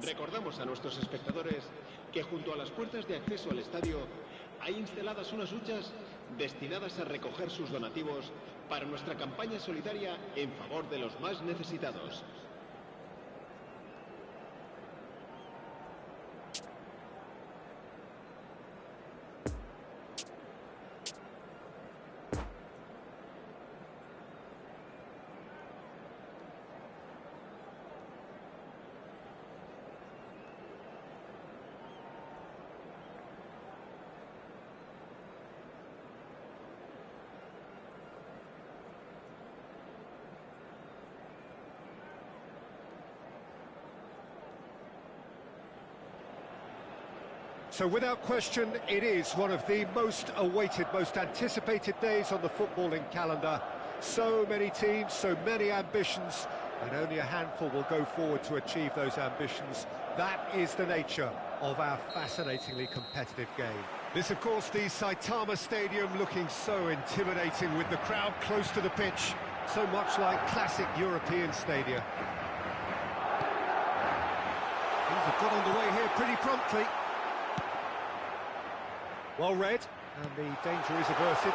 Recordamos a nuestros espectadores que junto a las puertas de acceso al estadio hay instaladas unas huchas destinadas a recoger sus donativos para nuestra campaña solidaria en favor de los más necesitados. So without question, it is one of the most awaited, most anticipated days on the footballing calendar. So many teams, so many ambitions, and only a handful will go forward to achieve those ambitions. That is the nature of our fascinatingly competitive game. This, of course, the Saitama Stadium looking so intimidating with the crowd close to the pitch, so much like classic European stadia. Things have got underway here pretty promptly. Well read, and the danger is averted.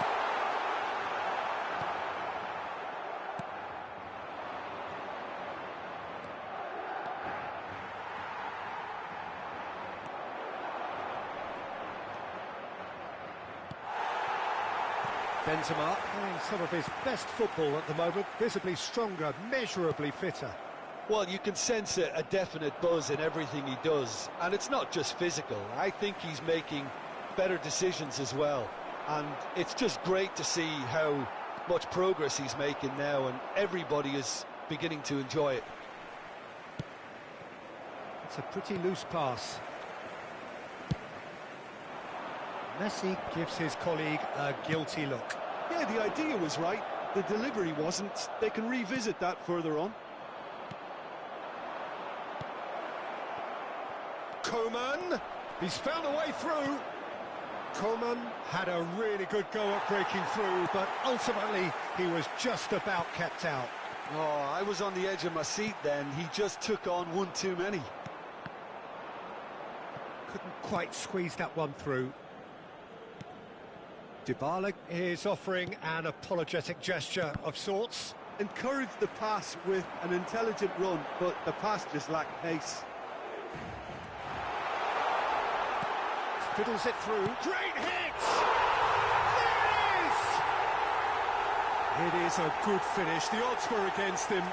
Benzema playing some of his best football at the moment, visibly stronger, measurably fitter. Well, you can sense a definite buzz in everything he does, and it's not just physical. I think he's making better decisions as well, and it's just great to see how much progress he's making now, and everybody is beginning to enjoy it. It's a pretty loose pass. Messi gives his colleague a guilty look. Yeah, the idea was right, the delivery wasn't. They can revisit that further on. Coman, he's found a way through. Coman had a really good go at breaking through, but ultimately he was just about kept out. Oh, I was on the edge of my seat then. He just took on one too many. Couldn't quite squeeze that one through. Dybala is offering an apologetic gesture of sorts. Encouraged the pass with an intelligent run, but the pass just lacked pace. Fiddles it through. Great hit! There it is! It is a good finish. The odds were against him.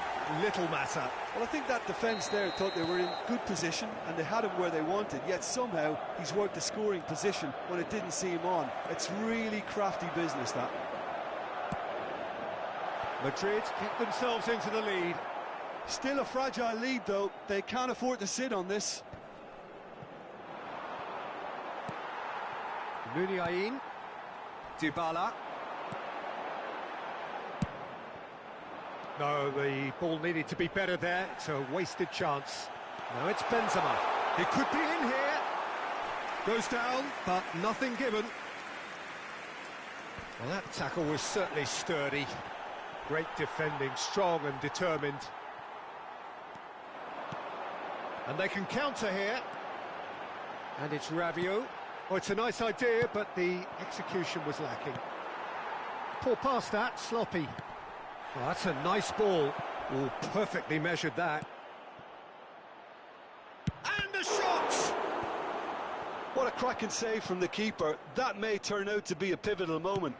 Little matter. Well, I think that defence there thought they were in good position and they had him where they wanted, yet somehow he's worked a scoring position when it didn't see him on. It's really crafty business, that. Madrid kept themselves into the lead. Still a fragile lead, though. They can't afford to sit on this. Muniain, Dybala. No, the ball needed to be better there. It's a wasted chance. Now it's Benzema. He could be in here. Goes down, but nothing given. Well, that tackle was certainly sturdy. Great defending, strong and determined. And they can counter here. And it's Rabiot. Oh, it's a nice idea, but the execution was lacking. Poor pass that, sloppy. Oh, that's a nice ball. Oh, perfectly measured that. And the shot! What a cracking save from the keeper. That may turn out to be a pivotal moment.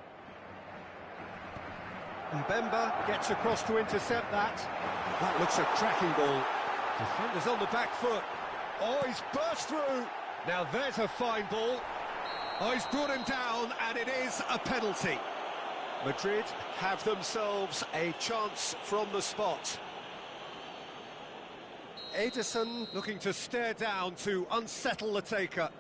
Mbemba gets across to intercept that. That looks a cracking ball. Defender's on the back foot. Oh, he's burst through. Now there's a fine ball. Oh, he's brought him down, and it is a penalty. Madrid have themselves a chance from the spot. Ederson looking to stare down to unsettle the taker.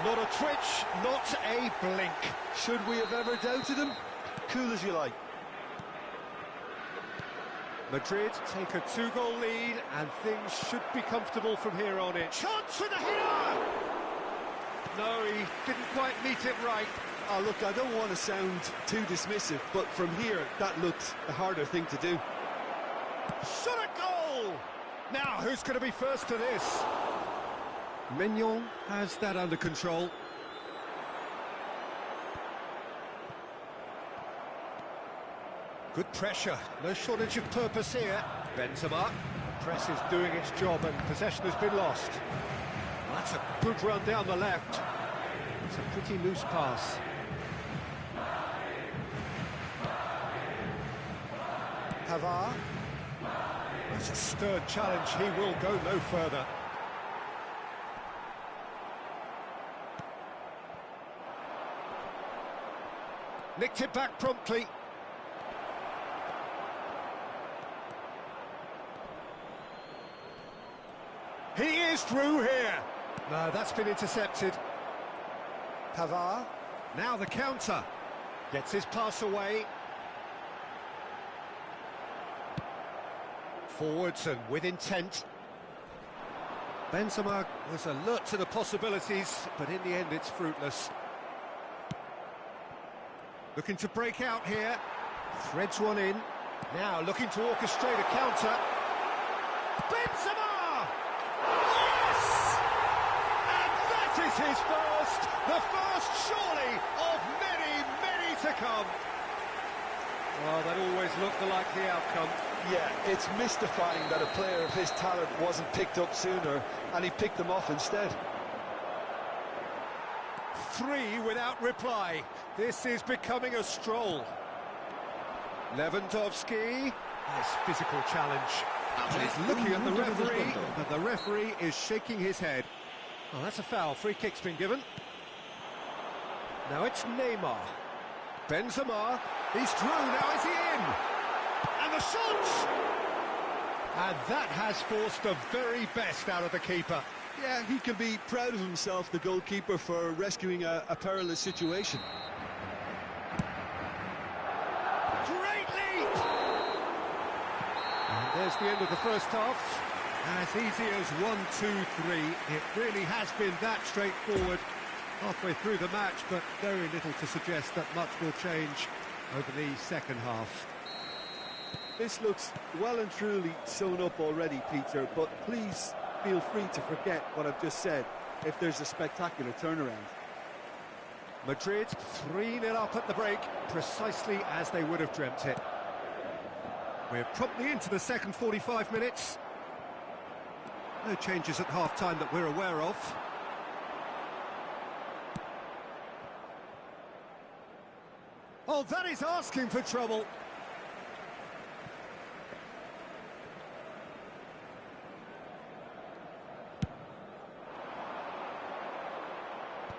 Not a twitch, not a blink. Should we have ever doubted him? Cool as you like. Madrid take a 2-goal lead, and things should be comfortable from here on in. Chance for the header! No, he didn't quite meet it right. Oh, look, I don't want to sound too dismissive, but from here, that looked a harder thing to do. Shot a goal! Now, who's going to be first to this? Mignon has that under control. Good pressure, no shortage of purpose here. Benzema, press is doing its job and possession has been lost. Well, that's a good run down the left. It's a pretty loose pass. Pavard. That's a stirred challenge, he will go no further. Nicked it back promptly. He is through here. No, that's been intercepted. Pavard. Now the counter. Gets his pass away. Forwards and with intent. Benzema was alert to the possibilities, but in the end it's fruitless. Looking to break out here. Threads one in. Now looking to orchestrate a counter. Benzema! Yes! And that is his first! The first, surely, of many, many to come. Well, that always looked the likely outcome. Yeah, it's mystifying that a player of his talent wasn't picked up sooner, and he picked them off instead. 3 without reply. This is becoming a stroll. Lewandowski. Nice physical challenge. And he's looking at the referee, and the referee is shaking his head. Oh, that's a foul. Free kick's been given. Now it's Neymar. Benzema. He's through. Now is he in? And the shot! And that has forced the very best out of the keeper. Yeah, he can be proud of himself, the goalkeeper, for rescuing a perilous situation. Great leap! And there's the end of the first half. As easy as 1, 2, 3. It really has been that straightforward. Halfway through the match, but very little to suggest that much will change over the second half. This looks well and truly sewn up already, Peter, but please feel free to forget what I've just said if there's a spectacular turnaround. Madrid 3-0 up at the break, precisely as they would have dreamt it. We're promptly into the second 45 minutes. No changes at half-time that we're aware of. Oh, that is asking for trouble.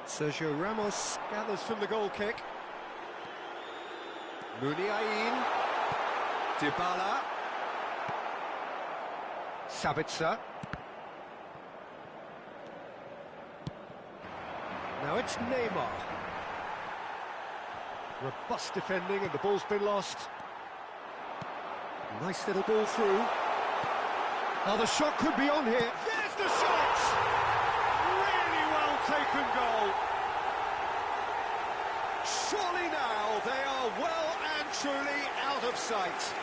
Sergio Ramos gathers from the goal kick. Muniain. Dybala. Sabitzer. Now it's Neymar. Robust defending and the ball's been lost. Nice little ball through. Now the shot could be on here. There's the shot! Really well taken goal. Surely now they are well and truly out of sight.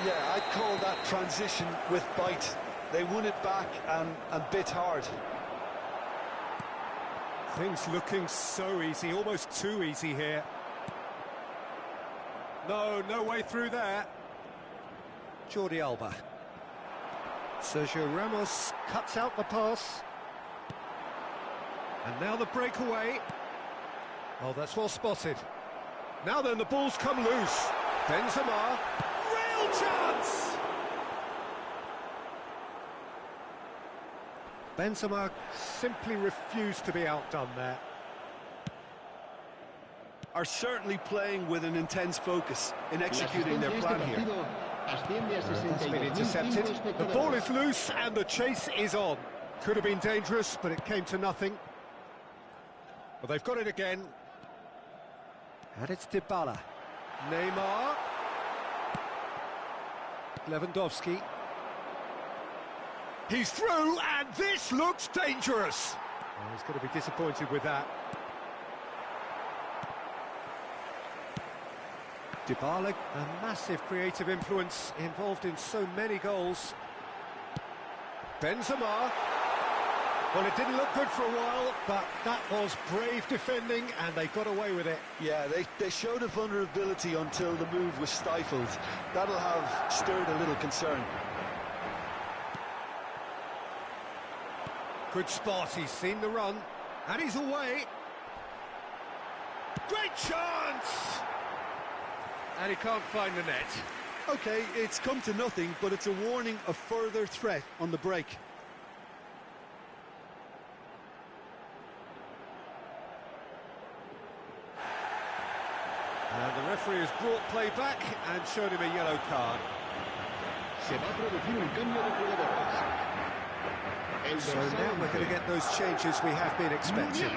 Yeah, I'd call that transition with bite. They won it back and bit hard. Things looking so easy, almost too easy here. No way through there. Jordi Alba. Sergio Ramos cuts out the pass. And now the breakaway. Oh, that's well spotted. Now then, the ball's come loose. Benzema. Real chance! Benzema simply refused to be outdone there. Are certainly playing with an intense focus in executing their plan here. That's been intercepted. The ball is loose and the chase is on. Could have been dangerous, but it came to nothing. Well, they've got it again. And it's Dybala. Neymar. Lewandowski. He's through, and this looks dangerous. Well, he's going to be disappointed with that. Dybala, a massive creative influence, involved in so many goals. Benzema. Well, it didn't look good for a while, but that was brave defending, and they got away with it. Yeah, they showed a vulnerability until the move was stifled. That'll have stirred a little concern. Good spot, he's seen the run, and he's away. Great chance! And he can't find the net. Okay, it's come to nothing, but it's a warning of further threat on the break. And the referee has brought play back and showed him a yellow card. Se va a producir un cambio de jugadores. So now we're going to get those changes we have been expecting.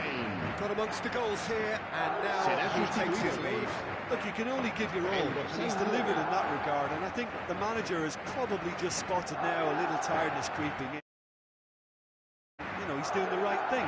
Got amongst the goals here, and now he takes his leave. Look, you can only give your all, and he's delivered in that regard, and I think the manager has probably just spotted now a little tiredness creeping in. You know, he's doing the right thing.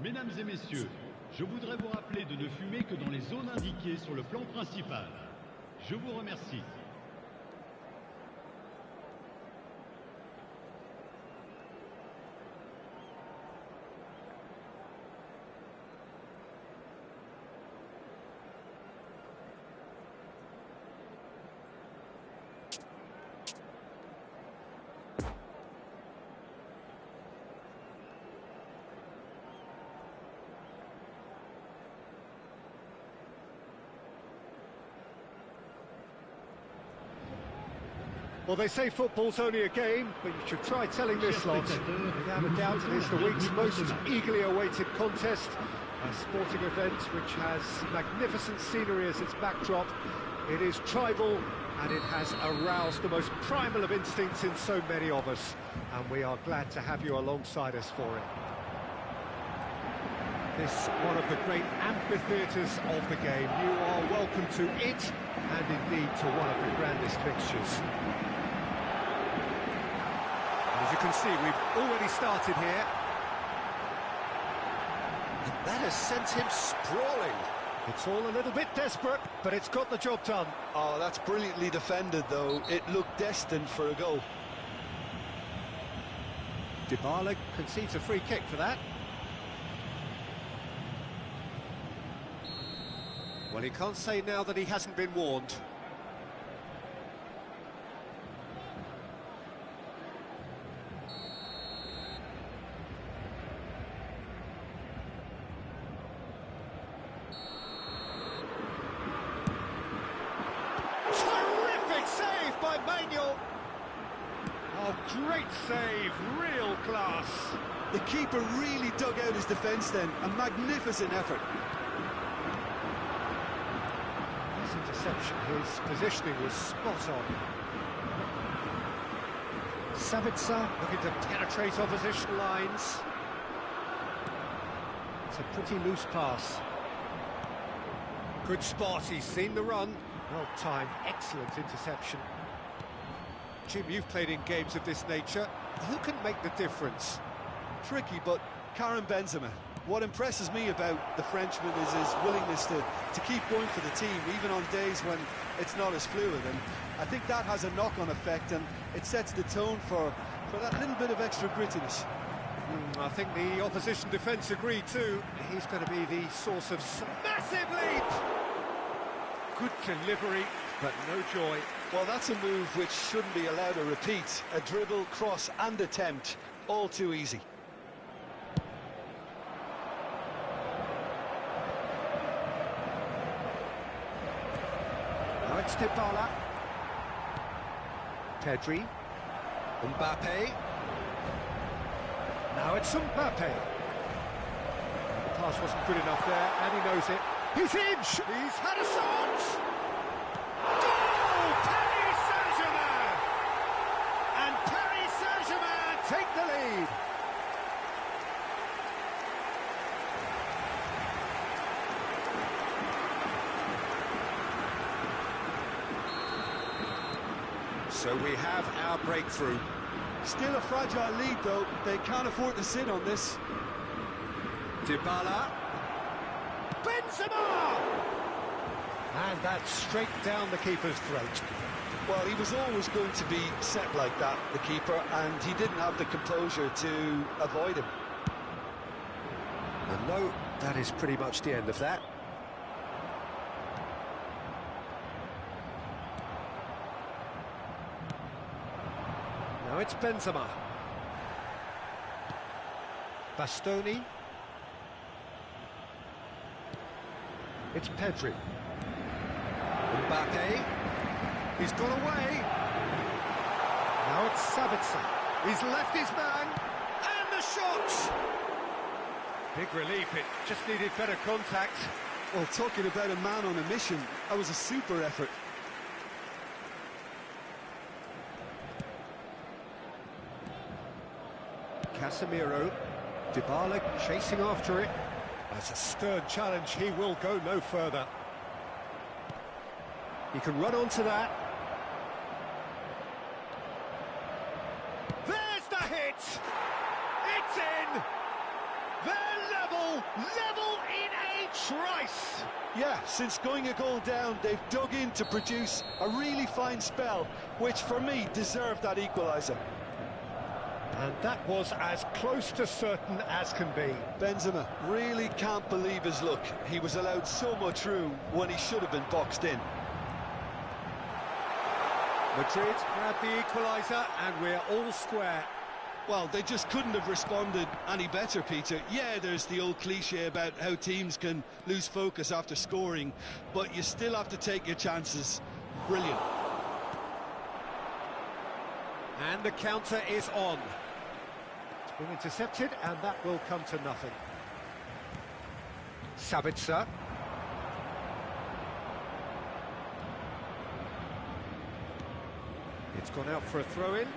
Mesdames et messieurs, je voudrais vous rappeler de ne fumer que dans les zones indiquées sur le plan principal. Je vous remercie. Well, they say football's only a game, but you should try telling this lot. Without a doubt, it is the week's most eagerly awaited contest. A sporting event which has magnificent scenery as its backdrop. It is tribal, and it has aroused the most primal of instincts in so many of us. And we are glad to have you alongside us for it. This one of the great amphitheatres of the game. You are welcome to it, and indeed to one of the grandest fixtures. And as you can see, we've already started here. And that has sent him sprawling. It's all a little bit desperate, but it's got the job done. Oh, that's brilliantly defended, though. It looked destined for a goal. Dybala concedes a free kick for that. Well, he can't say now that he hasn't been warned. Terrific save by Thankyou. Oh, great save, real class. The keeper really dug out his defence then. A magnificent effort. Interception, his positioning was spot on. Sabitzer looking to penetrate opposition lines. It's a pretty loose pass. Good spot, he's seen the run. Well timed, excellent interception. Jim, you've played in games of this nature. Who can make the difference? Tricky, but Karim Benzema. What impresses me about the Frenchman is his willingness to keep going for the team, even on days when it's not as fluid. And I think that has a knock-on effect, and it sets the tone for that little bit of extra grittiness. I think the opposition defence agree too. He's going to be the source of some massive leap. Good delivery, but no joy. Well, that's a move which shouldn't be allowed to repeat. A dribble, cross and attempt, all too easy. Now it's Dybala. Pedri. Mbappe. Now it's Mbappe. The pass wasn't good enough there, and he knows it. He's in! He's had a shot! Goal! Paris Saint-Germain! And Paris Saint-Germain take the lead. So we have our breakthrough. Still a fragile lead, though. They can't afford to sit on this. Dybala. Benzema! And that's straight down the keeper's throat. Well, he was always going to be set like that, the keeper, and he didn't have the composure to avoid him. And no, that is pretty much the end of that. Now it's Benzema. Bastoni. It's Pedri. Mbappe. He's gone away. Now it's Sabitzer. He's left his man. And the shot! Big relief, it just needed better contact. Well, talking about a man on a mission, that was a super effort. Casemiro. Dybala chasing after it. That's a stern challenge, he will go no further. He can run onto that. There's the hit! It's in! They're level in a trice! Yeah, since going a goal down, they've dug in to produce a really fine spell, which for me deserved that equaliser. And that was as close to certain as can be. Benzema really can't believe his luck. He was allowed so much room when he should have been boxed in. Madrid grab the equaliser and we're all square. Well, they just couldn't have responded any better, Peter. Yeah, there's the old cliche about how teams can lose focus after scoring, but you still have to take your chances. Brilliant. And the counter is on. It's been intercepted, and that will come to nothing. Sabitzer. It's gone out for a throw-in.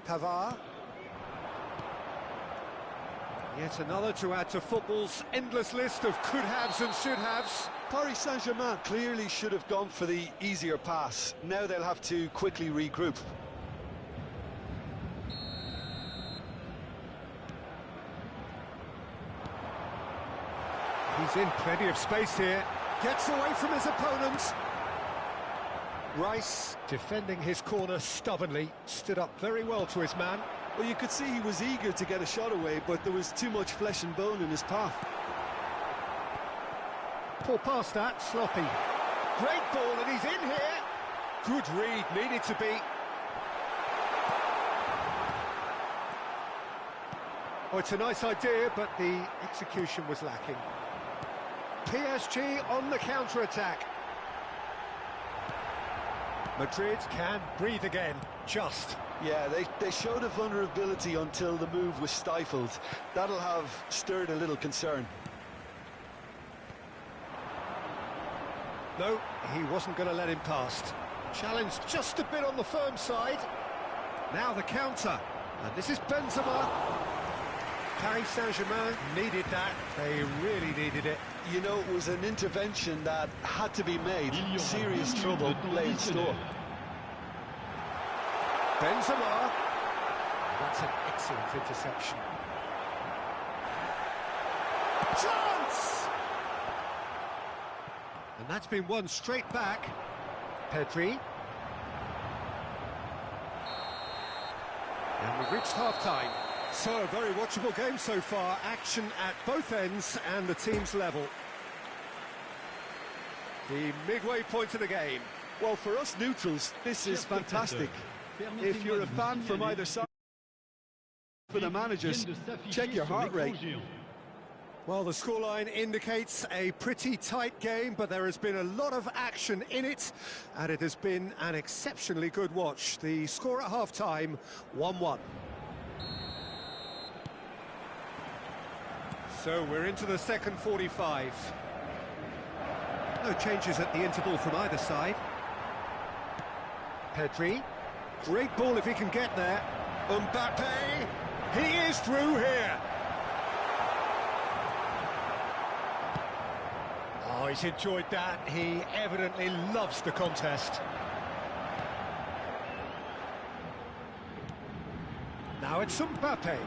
Pavard. Yet another to add to football's endless list of could-haves and should-haves. Paris Saint-Germain clearly should have gone for the easier pass. Now they'll have to quickly regroup. He's in plenty of space here. Gets away from his opponent. Rice, defending his corner stubbornly, stood up very well to his man. Well, you could see he was eager to get a shot away, but there was too much flesh and bone in his path. Poor pass that, sloppy. Great ball, and he's in here. Good read, needed to be. Oh, it's a nice idea, but the execution was lacking. PSG on the counter-attack. Madrid can breathe again, just. Yeah, they showed a vulnerability until the move was stifled. That'll have stirred a little concern. No, he wasn't going to let him past. Challenged just a bit on the firm side. Now the counter, and this is Benzema. Paris Saint-Germain needed that. They really needed it. You know, it was an intervention that had to be made. Serious trouble lay in store. Benzema. That's an excellent interception. Chance! And that's been won straight back. Pedri. And we've reached half-time. So, a very watchable game so far. Action at both ends and the team's level. The midway point of the game. Well, for us neutrals, this is fantastic. If you're a fan from either side, for the managers, check your heart rate. Well, the scoreline indicates a pretty tight game, but there has been a lot of action in it, and it has been an exceptionally good watch. The score at half-time, 1-1. So we're into the second 45. No changes at the interval from either side. Pedri. Great ball if he can get there. Mbappe. He is through here. Oh, he's enjoyed that. He evidently loves the contest. Now it's Mbappe.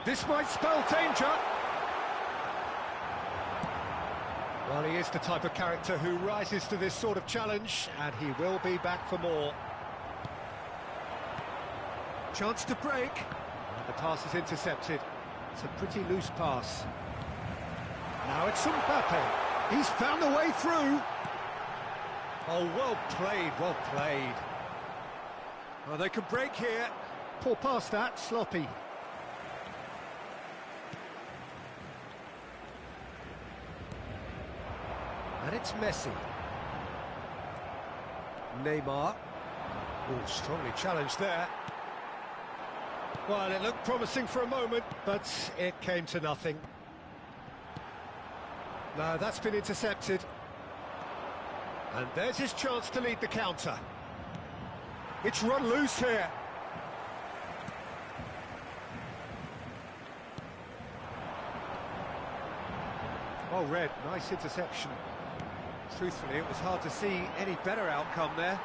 This might spell danger. Well, he is the type of character who rises to this sort of challenge, and he will be back for more. Chance to break. And the pass is intercepted. It's a pretty loose pass. Now it's Mbappe. He's found a way through. Oh, well played, well played. Oh, they can break here. Poor pass that, sloppy. And it's Messi. Neymar. Oh, strongly challenged there. Well, it looked promising for a moment, but it came to nothing. No, that's been intercepted. And there's his chance to lead the counter. It's run loose here. Well read, nice interception. Truthfully, it was hard to see any better outcome there.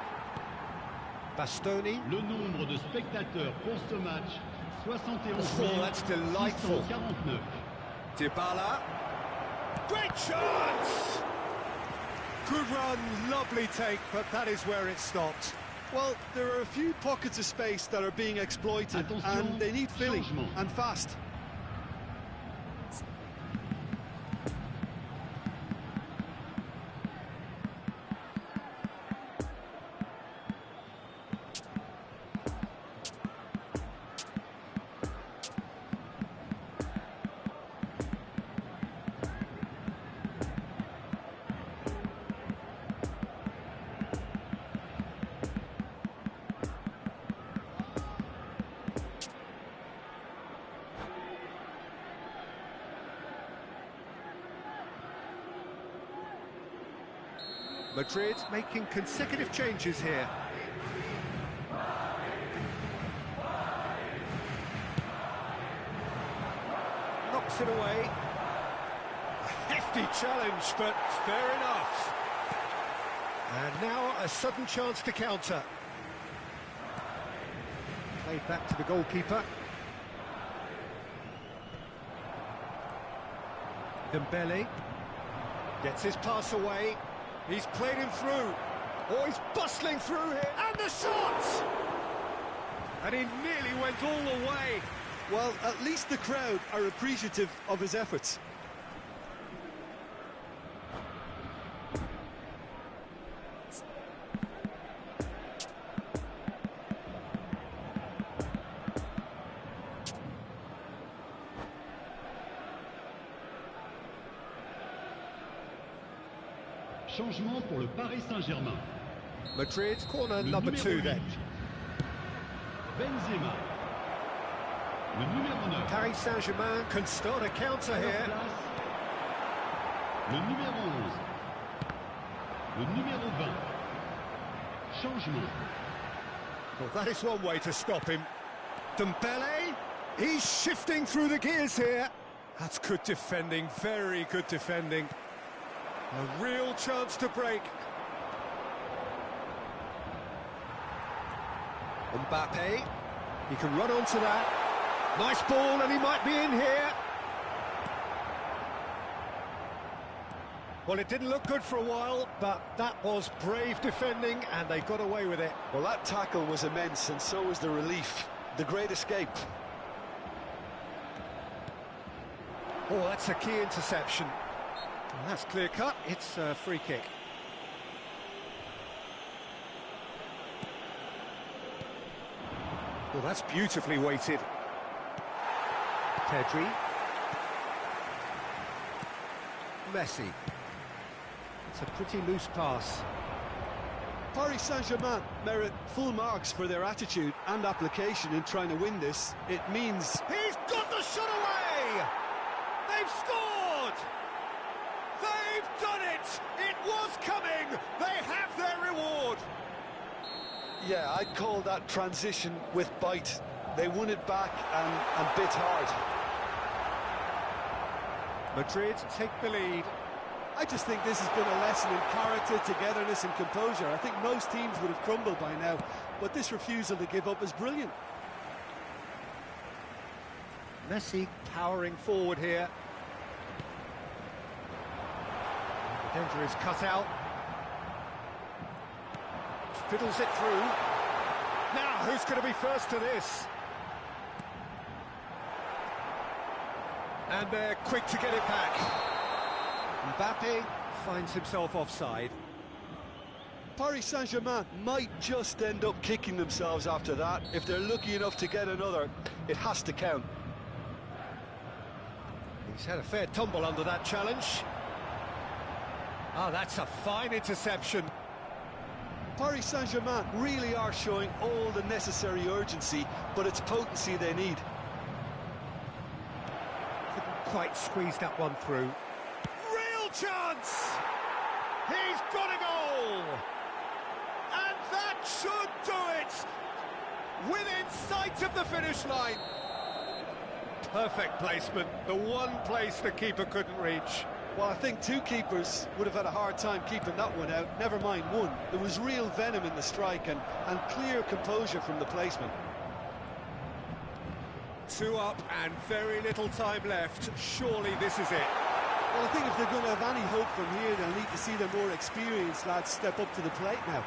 Bastoni. Le nombre de spectateurs pour ce match, 71 Oh, that's delightful. 649. Dybala. Great chance! Good run, lovely take, but that is where it stopped. Well, there are a few pockets of space that are being exploited, Attention, and they need filling, changement. and fast. Madrid making consecutive changes here. Knocks it away. A hefty challenge, but fair enough. And now a sudden chance to counter. Played back to the goalkeeper. Dembele gets his pass away. He's played him through. Oh, he's bustling through here. And the shot! And he nearly went all the way. Well, at least the crowd are appreciative of his efforts. Changement pour le Paris Saint-Germain. Madrid, corner number 2 then. Benzema. Le numéro 9. Paris Saint-Germain can start a counter here. Le numéro 11. Le numéro 20. Changement. Well, that is one way to stop him. Dembele, he's shifting through the gears here. That's good defending, very good defending. A real chance to break. Mbappe, he can run onto that. Nice ball, and he might be in here. Well, it didn't look good for a while, but that was brave defending, and they got away with it. Well, that tackle was immense, and so was the relief. The great escape. Oh, that's a key interception. Well, that's clear-cut. It's a free kick. Well, that's beautifully weighted. Pedri. Messi. It's a pretty loose pass. Paris Saint-Germain merit full marks for their attitude and application in trying to win this. It means... He's got the shot away! They've scored! They've done it! It was coming! They have their reward! Yeah, I'd call that transition with bite. They won it back and bit hard. Madrid take the lead. I just think this has been a lesson in character, togetherness and composure. I think most teams would have crumbled by now, but this refusal to give up is brilliant. Messi powering forward here. The danger is cut out. Fiddles it through. Now, who's going to be first to this? And they're quick to get it back. Mbappe finds himself offside. Paris Saint-Germain might just end up kicking themselves after that. If they're lucky enough to get another, it has to count. He's had a fair tumble under that challenge. Ah, that's a fine interception. Paris Saint-Germain really are showing all the necessary urgency, but it's potency they need. Couldn't quite squeeze that one through. Real chance! He's got a goal! And that should do it! Within sight of the finish line. Perfect placement, the one place the keeper couldn't reach. Well, I think two keepers would have had a hard time keeping that one out, never mind one. There was real venom in the strike and clear composure from the placement. 2 up and very little time left. Surely this is it. Well, I think if they're going to have any hope from here, they'll need to see their more experienced lads step up to the plate now.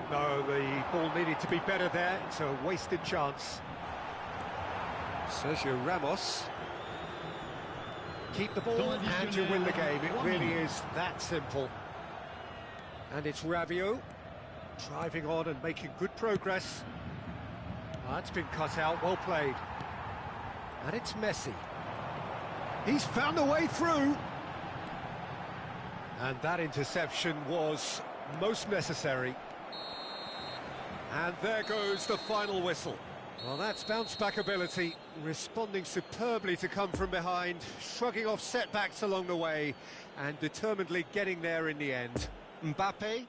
No, the ball needed to be better there. It's a wasted chance. Sergio Ramos. Keep the ball and you win the game. It really is that simple. And it's Rabiot driving on and making good progress. That's been cut out, well played. And it's Messi. He's found a way through. And that interception was most necessary. And there goes the final whistle. Well, that's bounce-back ability, responding superbly to come from behind, shrugging off setbacks along the way, and determinedly getting there in the end. Mbappe